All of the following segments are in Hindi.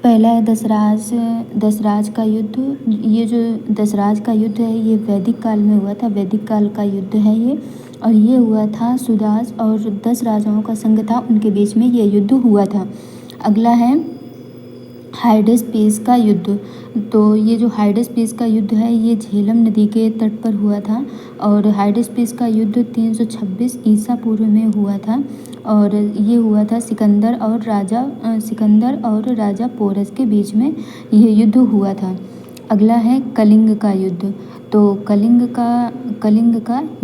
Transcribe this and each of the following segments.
पहला है दसराज का युद्ध। ये जो दसराज का युद्ध है ये वैदिक काल में हुआ था, वैदिक काल का युद्ध है ये। और ये हुआ था सुदास और 10 राजाओं का संघ था, उनके बीच में ये युद्ध हुआ था। अगला है हाइडेस्पीस का युद्ध। तो ये जो हाइडेस्पीस का युद्ध है ये झेलम नदी के तट पर हुआ था। और हाइडेस्पीस का युद्ध 326 ईसा पूर्व में हुआ था। और ये हुआ था सिकंदर और राजा पोरस के बीच में यह युद्ध हुआ था। अगला है कलिंग का युद्ध। तो कलिंग का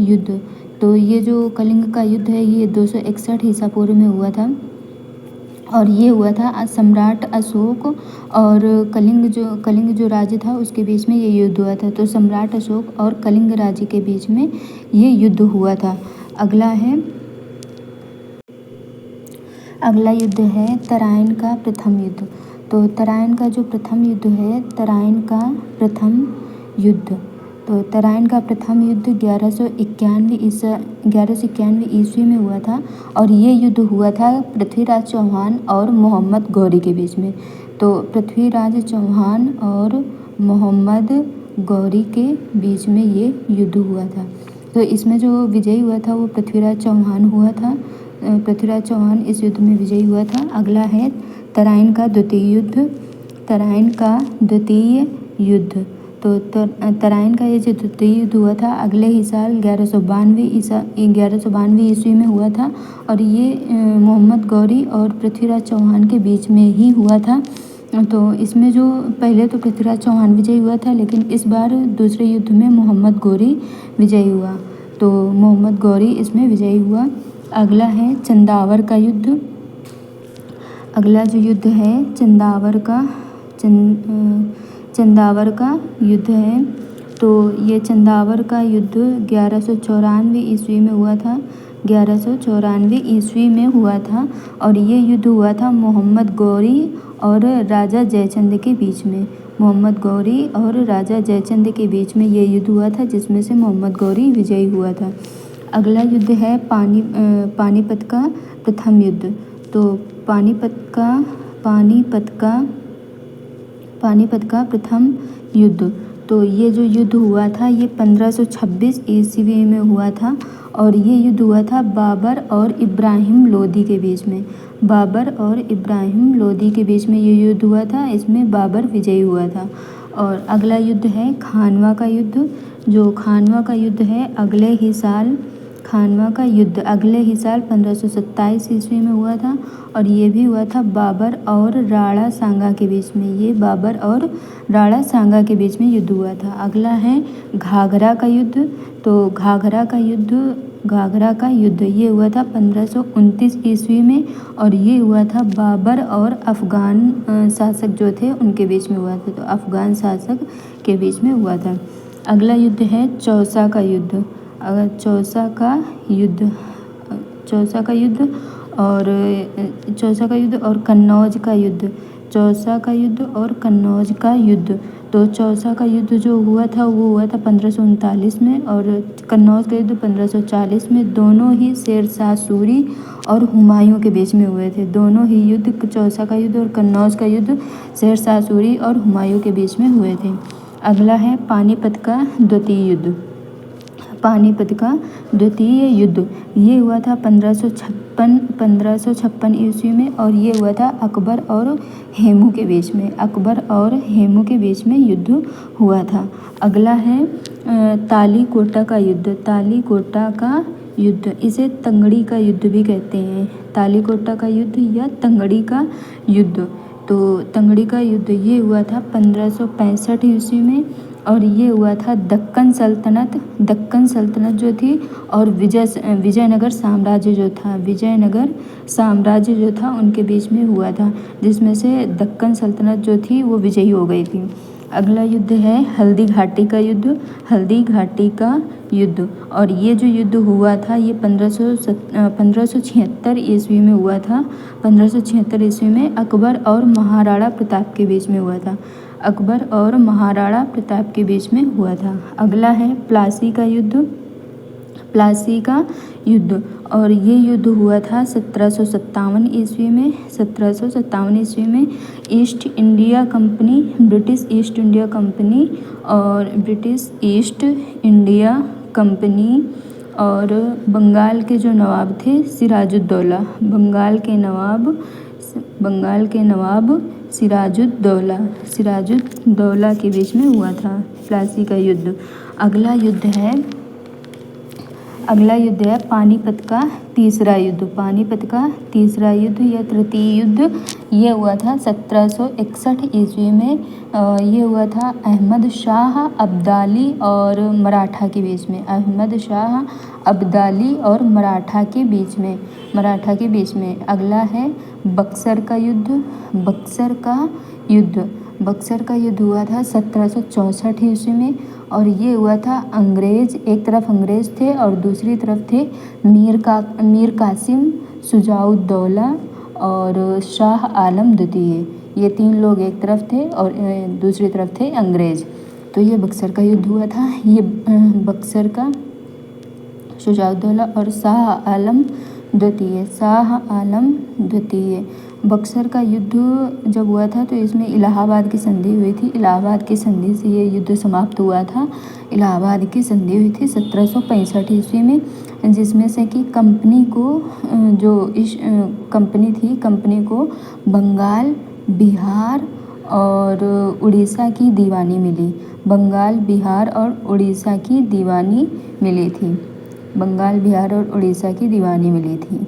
युद्ध, तो ये जो कलिंग का युद्ध है ये 261 ईसा पूर्व में हुआ था। और ये हुआ था सम्राट अशोक और कलिंग जो राज्य था उसके बीच में ये युद्ध हुआ था। तो सम्राट अशोक और कलिंग राज्य के बीच में ये युद्ध हुआ था। अगला युद्ध है तराइन का प्रथम युद्ध। तो तराइन का जो प्रथम युद्ध है, तराइन का प्रथम युद्ध 1191 ईस्वी में हुआ था। और ये युद्ध हुआ था पृथ्वीराज चौहान और मोहम्मद गौरी के बीच में। तो पृथ्वीराज चौहान और मोहम्मद गौरी के बीच में ये युद्ध हुआ था। तो इसमें जो विजयी हुआ था वो पृथ्वीराज चौहान हुआ था। पृथ्वीराज चौहान इस युद्ध में विजयी हुआ था। अगला है तराइन का द्वितीय युद्ध। तो तराइन का ये जो द्वितीय युद्ध हुआ था अगले ही साल 1192 ईस्वी में हुआ था। और ये मोहम्मद गौरी और पृथ्वीराज चौहान के बीच में ही हुआ था। तो इसमें जो पहले तो पृथ्वीराज चौहान विजयी हुआ था, लेकिन इस बार दूसरे युद्ध में मोहम्मद गौरी विजयी हुआ। तो मोहम्मद गौरी इसमें विजयी हुआ। अगला है चंदावर का युद्ध। अगला जो युद्ध है चंदावर का युद्ध है। तो ये चंदावर का युद्ध 1194 ईस्वी में हुआ था। 1194 ईस्वी में हुआ था। और ये युद्ध हुआ था मोहम्मद गौरी और राजा जयचंद के बीच में। मोहम्मद गौरी और राजा जयचंद के बीच में ये युद्ध हुआ था, जिसमें से मोहम्मद गौरी विजयी हुआ था। अगला युद्ध है पानीपत का प्रथम युद्ध। तो पानीपत का प्रथम युद्ध, तो ये जो युद्ध हुआ था ये 1526 ईस्वी में हुआ था। और ये युद्ध हुआ था बाबर और इब्राहिम लोदी के बीच में। ये युद्ध हुआ था, इसमें बाबर विजयी हुआ था। और अगला युद्ध है खानवा का युद्ध। जो खानवा का युद्ध है अगले ही साल 1527 ईस्वी में हुआ था। और ये भी हुआ था बाबर और राणा सांगा के बीच में। युद्ध हुआ था। अगला है घाघरा का युद्ध। तो घाघरा का युद्ध ये हुआ था 1529 ईस्वी में। और ये हुआ था बाबर और अफ़गान शासक जो थे उनके बीच में हुआ था। तो अफ़गान शासक के बीच में हुआ था। अगला युद्ध है चौसा का युद्ध। चौसा का युद्ध और कन्नौज का युद्ध। तो चौसा का युद्ध जो हुआ था वो हुआ था 1539 में। और कन्नौज का युद्ध 1540 में। दोनों ही शेरशाह सूरी और हुमायूं के बीच में हुए थे। दोनों ही युद्ध, चौसा का युद्ध और कन्नौज का युद्ध, शेरशाह सूरी और हुमायूं के बीच में हुए थे। अगला है पानीपत का द्वितीय युद्ध। ये हुआ था 1556 ईस्वी में। और ये हुआ था अकबर और हेमू के बीच में युद्ध हुआ था। अगला है तालीकोटा का युद्ध। इसे तंगड़ी का युद्ध भी कहते हैं। तालीकोटा का युद्ध या तंगड़ी का युद्ध। तो तंगड़ी का युद्ध ये हुआ था 1565 ईस्वी में। और ये हुआ था दक्कन सल्तनत जो थी और विजयनगर साम्राज्य जो था उनके बीच में हुआ था, जिसमें से दक्कन सल्तनत जो थी वो विजयी हो गई थी। अगला युद्ध है हल्दी घाटी का युद्ध। और ये जो युद्ध हुआ था ये 1576 ईस्वी में हुआ था। 1576 ईस्वी में अकबर और महाराणा प्रताप के बीच में हुआ था। अगला है प्लासी का युद्ध। प्लासी का युद्ध, और ये युद्ध हुआ था 1757 ईस्वी में। 1757 ईस्वी में east India company, British east India company और ब्रिटिश ईस्ट इंडिया कंपनी और बंगाल के जो नवाब थे सिराजुद्दौला, बंगाल के नवाब सिराजुद्दौला के बीच में हुआ था प्लासी का युद्ध। अगला युद्ध है पानीपत का तीसरा युद्ध। पानीपत का तीसरा युद्ध या तृतीय युद्ध ये हुआ था 1761 ईस्वी में। ये हुआ था अहमद शाह अब्दाली और मराठा के बीच में। अहमद शाह अब्दाली और मराठा के बीच में। अगला है बक्सर का युद्ध। बक्सर का युद्ध हुआ था 1764 ईस्वी में, और ये हुआ था अंग्रेज, एक तरफ अंग्रेज थे और दूसरी तरफ थे मीर कासिम शुजाउद्दौला और शाह आलम द्वितीय। ये तीन लोग एक तरफ थे और दूसरी तरफ थे अंग्रेज। तो ये बक्सर का युद्ध हुआ था। ये बक्सर का शुजाउद्दौला और शाह आलम द्वितीय। बक्सर का युद्ध जब हुआ था तो इसमें इलाहाबाद की संधि हुई थी। इलाहाबाद की संधि से ये युद्ध समाप्त हुआ था। इलाहाबाद की संधि हुई थी 1765 ईस्वी में, जिसमें से कि कंपनी को कंपनी को बंगाल, बिहार और उड़ीसा की दीवानी मिली। बंगाल, बिहार और उड़ीसा की दीवानी मिली थी।